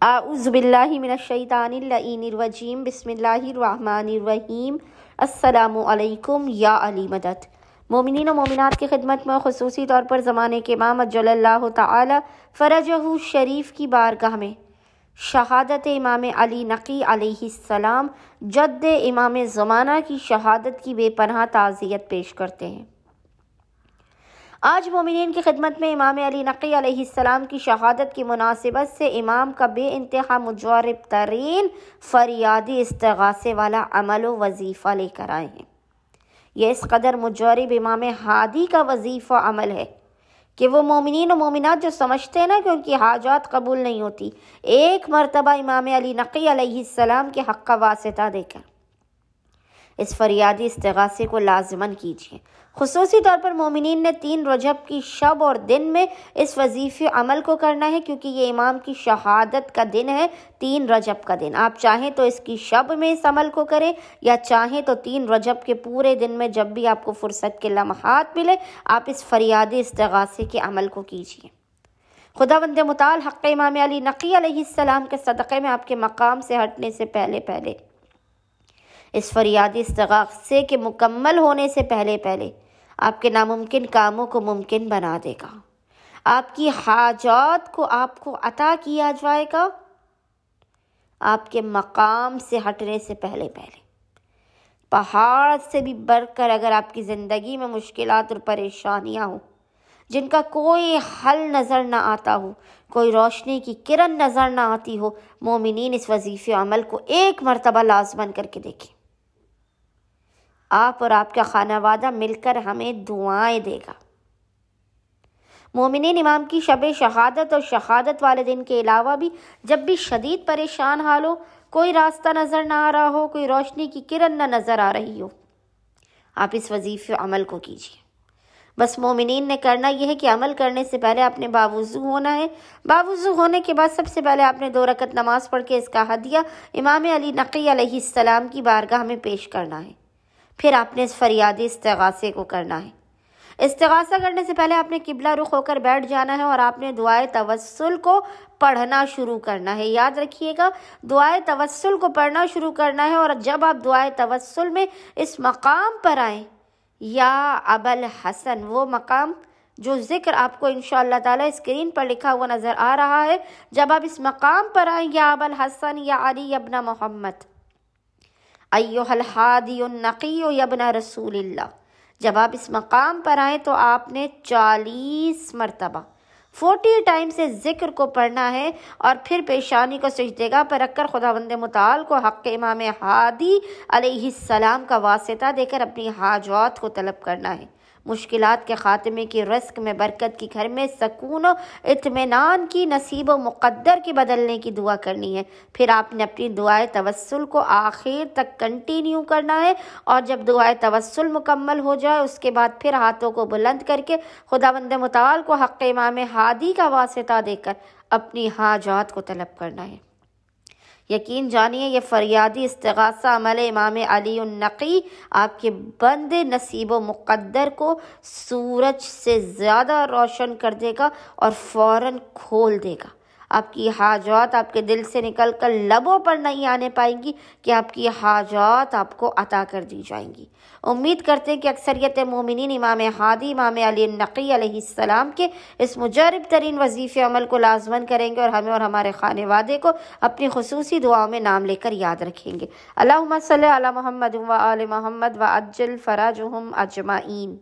اعوذ باللہ من الشیطان اللعین الرجیم بسم اللہ الرحمن الرحیم السلام علیکم یا علی مدد۔ مومنین و مومنات کی خدمت میں خصوصی طور پر زمانے کے امام اجل اللہ تعالی فرجہ شریف کی بارگاہ میں شہادت امام علی نقی علیہ السلام جد امام زمانہ کی شہادت کی بے پناہ تعزیت پیش کرتے ہیں۔ آج مومنین کی خدمت میں امام علی نقی علیہ السلام کی شہادت کی مناسبت سے امام کا بے انتہا مجرب ترین فریادی استغاثے والا عمل و وظیفہ لے کر آئے ہیں۔ یہ اس قدر مجرب امام ہادی کا وظیفہ عمل ہے کہ وہ مومنین و مومنات جو سمجھتے ہیں نا کہ ان کی حاجات قبول نہیں ہوتی، ایک مرتبہ امام علی نقی علیہ السلام کے حق کا واسطہ دے کر اس فریادی استغاثے کو لازماً کیجیے۔ خصوصی طور پر مومنین نے 3 رجب کی شب اور دن میں اس وظیفے عمل کو کرنا ہے، کیونکہ یہ امام کی شہادت کا دن ہے، 3 رجب کا دن۔ آپ چاہیں تو اس کی شب میں اس عمل کو کریں یا چاہیں تو 3 رجب کے پورے دن میں جب بھی آپ کو فرصت کے لمحات ملے آپ اس فریادی استغاثے کے عمل کو کیجیے۔ خداوند متعال حق امام علی نقی علیہ السلام کے صدقے میں آپ کے مقام سے ہٹنے سے پہلے اس فریادی استغاثے کے مکمل ہونے سے پہلے آپ کے ناممکن کاموں کو ممکن بنا دے گا، آپ کی حاجات کو آپ کو عطا کیا جائے گا۔ آپ کے مقام سے ہٹنے سے پہلے پہاڑ سے بھی بڑھ کر اگر آپ کی زندگی میں مشکلات اور پریشانیاں ہوں جن کا کوئی حل نظر نہ آتا ہو، کوئی روشنی کی کرن نظر نہ آتی ہو، مومنین اس وظیفے عمل کو ایک مرتبہ لازماً کر کے دیکھیں۔ آپ اور آپ کا خانہ وادہ مل کر ہمیں دعائیں دے گا۔ مومنین امام کی شب شہادت اور شہادت والے دن کے علاوہ بھی جب بھی شدید پریشان حال ہو، کوئی راستہ نظر نہ آ رہا ہو، کوئی روشنی کی کرن نہ نظر آ رہی ہو، آپ اس وظیفے عمل کو کیجیے۔ بس مومنین نے کرنا یہ ہے کہ عمل کرنے سے پہلے آپ نے باوضو ہونا ہے۔ باوضو ہونے کے بعد سب سے پہلے آپ نے 2 رکعت نماز پڑھ کے اس کا ہدیہ امام علی نقی علیہ السلام کی بارگاہ میں پیش کرنا ہے۔ پھر آپ نے اس فریادی استغاثے کو کرنا ہے۔ استغاثہ کرنے سے پہلے آپ نے قبلہ رخ ہو کر بیٹھ جانا ہے اور آپ نے دعائے توسل کو پڑھنا شروع کرنا ہے۔ یاد رکھیے گا، دعائے توسل کو پڑھنا شروع کرنا ہے، اور جب آپ دعائے توسل میں اس مقام پر آئیں، یا ابوالحسن، وہ مقام جو ذکر آپ کو انشاءاللہ تعالی اسکرین پر لکھا ہوا نظر آ رہا ہے، جب آپ اس مقام پر آئیں، یا ابوالحسن یا علی ابن محمد ایھا الحادی النقی یا ابن رسول اللہ، جب آپ اس مقام پر آئیں تو آپ نے 40 مرتبہ 40 ٹائم سے ذکر کو پڑھنا ہے، اور پھر پیشانی کو سجدگاہ پر رکھ کر خداوند متعال کو حق امام ہادی علیہ السلام کا واسطہ دے کر اپنی حاجات کو طلب کرنا ہے۔ مشکلات کے خاتمے کی، رزق میں برکت کی، گھر میں سکون و اطمینان کی، نصیب و مقدر کے بدلنے کی دعا کرنی ہے۔ پھر آپ نے اپنی دعائے توسل کو آخر تک کنٹینیو کرنا ہے، اور جب دعائے توسل مکمل ہو جائے اس کے بعد پھر ہاتھوں کو بلند کر کے خداوند متعال کو حق امام ہادی کا واسطہ دے کر اپنی حاجات کو طلب کرنا ہے۔ یقین جانیے یہ فریادی استغاثہ عمل امام علی النقی آپ کے بندے نصیب و مقدر کو سورج سے زیادہ روشن کر دے گا اور فوراً کھول دے گا۔ آپ کی حاجات آپ کے دل سے نکل کر لبوں پر نہیں آنے پائیں گی کہ آپ کی حاجات آپ کو عطا کر دی جائیں گی۔ امید کرتے ہیں کہ اکثریت مومنین امام ہادی امام علی النقی علیہ السلام کے اس مجرب ترین وظیفے عمل کو لازماً کریں گے، اور ہمیں اور ہمارے خانے وادے کو اپنی خصوصی دعاؤں میں نام لے کر یاد رکھیں گے۔ اللہم صلی علی محمد و آل محمد و عجل فرجہم اجمعین۔